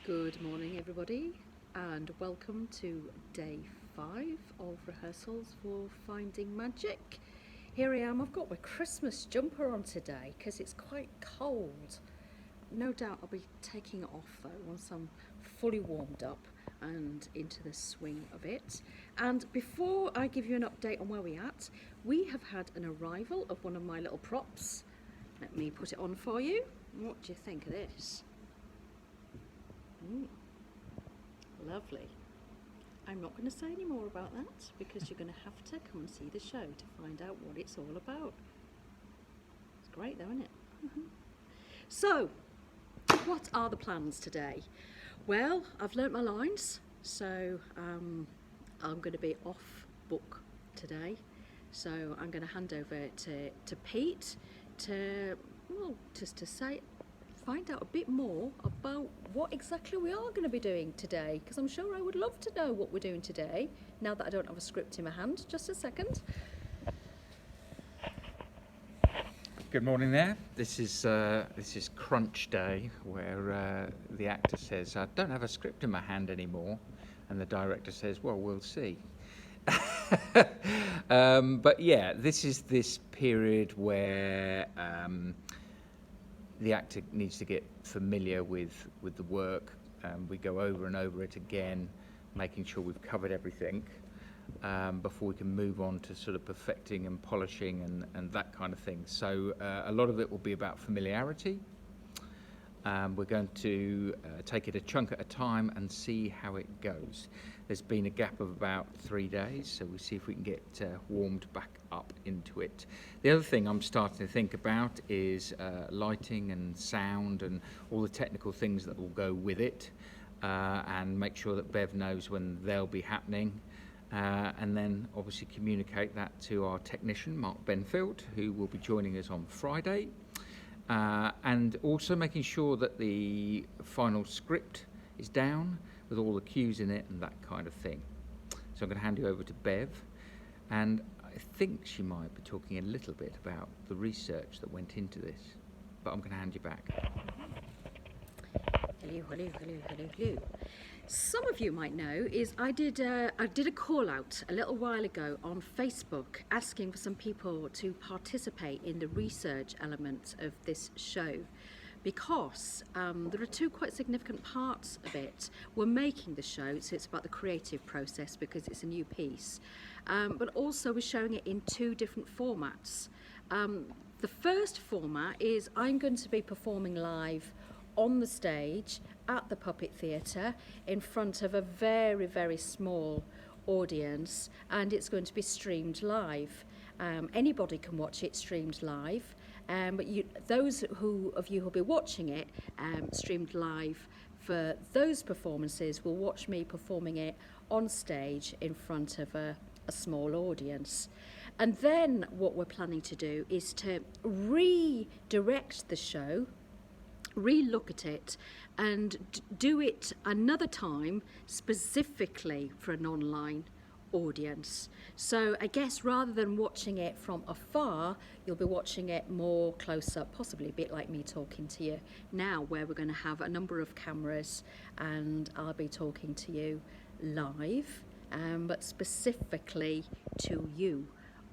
Good morning everybody, and welcome to day 5 of rehearsals for Finding Magic. Here I am, I've got my Christmas jumper on today because it's quite cold. No doubt I'll be taking it off though once I'm fully warmed up and into the swing of it. And before I give you an update on where we're at, we have had an arrival of one of my little props. Let me put it on for you. What do you think of this? Lovely. I'm not going to say any more about that because you're going to have to come and see the show to find out what it's all about. It's great though, isn't it? So, what are the plans today? Well, I've learnt my lines, so I'm going to be off book today. So I'm going to hand over to Pete to find out a bit more about what exactly we are going to be doing today, because I'm sure I would love to know what we're doing today now that I don't have a script in my hand. Just a second. Good morning there. This is crunch day, where the actor says, I don't have a script in my hand anymore, and the director says, well, we'll see. But yeah, this is this period where the actor needs to get familiar with the work. We go over and over it again, making sure we've covered everything before we can move on to sort of perfecting and polishing and that kind of thing. So a lot of it will be about familiarity. We're going to take it a chunk at a time and see how it goes. There's been a gap of about 3 days, so we'll see if we can get warmed back up into it. The other thing I'm starting to think about is lighting and sound and all the technical things that will go with it, and make sure that Bev knows when they'll be happening, and then obviously communicate that to our technician, Mark Benfield, who will be joining us on Friday. And also making sure that the final script is down with all the cues in it and that kind of thing. So I'm going to hand you over to Bev, and I think she might be talking a little bit about the research that went into this, but I'm going to hand you back. Hello. Some of you might know is I did a call out a little while ago on Facebook asking for some people to participate in the research element of this show, because there are two quite significant parts of it. We're making the show, so it's about the creative process because it's a new piece, but also we're showing it in 2 different formats. The first format is I'm going to be performing live on the stage at the Puppet Theatre in front of a very, very small audience, and it's going to be streamed live. Anybody can watch it streamed live, but those of you who'll be watching it streamed live for those performances will watch me performing it on stage in front of a small audience. And then what we're planning to do is to redirect the show, re-look at it and do it another time specifically for an online audience. So I guess rather than watching it from afar, you'll be watching it more close up, possibly a bit like me talking to you now, where we're going to have a number of cameras and I'll be talking to you live, but specifically to you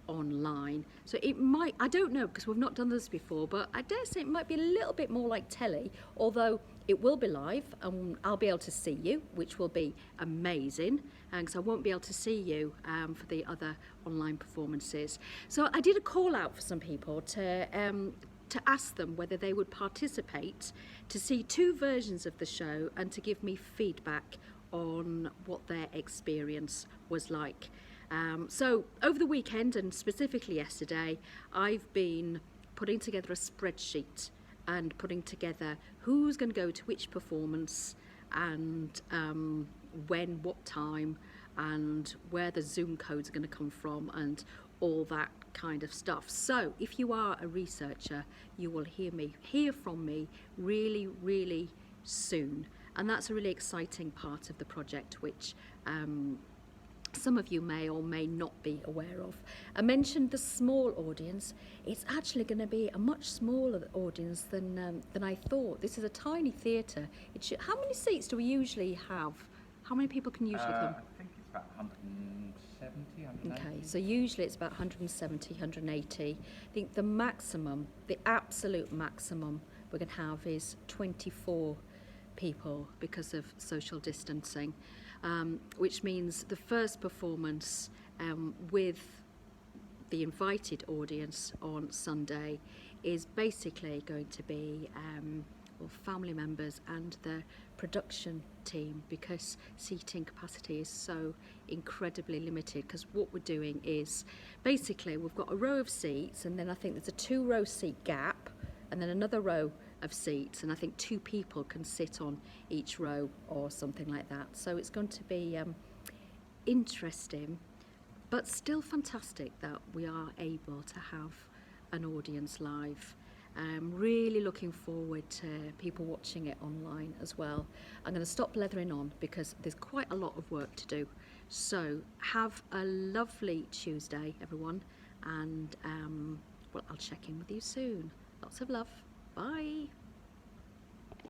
online. So it might, I don't know because we've not done this before, but I dare say it might be a little bit more like telly, although it will be live and I'll be able to see you, which will be amazing, because I won't be able to see you for the other online performances. So I did a call out for some people to ask them whether they would participate, to see 2 versions of the show and to give me feedback on what their experience was like. So over the weekend and specifically yesterday, I've been putting together a spreadsheet and putting together who's going to go to which performance and when, what time, and where the Zoom codes are going to come from and all that kind of stuff. So if you are a researcher, you will hear from me really, really soon. And that's a really exciting part of the project, which some of you may or may not be aware of. I mentioned the small audience. It's actually going to be a much smaller audience than I thought. This is a tiny theatre. How many seats do we usually have? How many people can usually come? I think it's about 170, 180. Okay, so usually it's about 170, 180. I think the maximum, the absolute maximum we're going to have is 24 people because of social distancing, which means the first performance with the invited audience on Sunday is basically going to be family members and the production team, because seating capacity is so incredibly limited. Because what we're doing is basically we've got a row of seats, and then I think there's a 2-row seat gap, and then another row of seats, and I think 2 people can sit on each row or something like that. So it's going to be interesting, but still fantastic that we are able to have an audience live. Really looking forward to people watching it online as well. I'm going to stop blethering on because there's quite a lot of work to do. So have a lovely Tuesday, everyone, and I'll check in with you soon. Lots of love. Bye.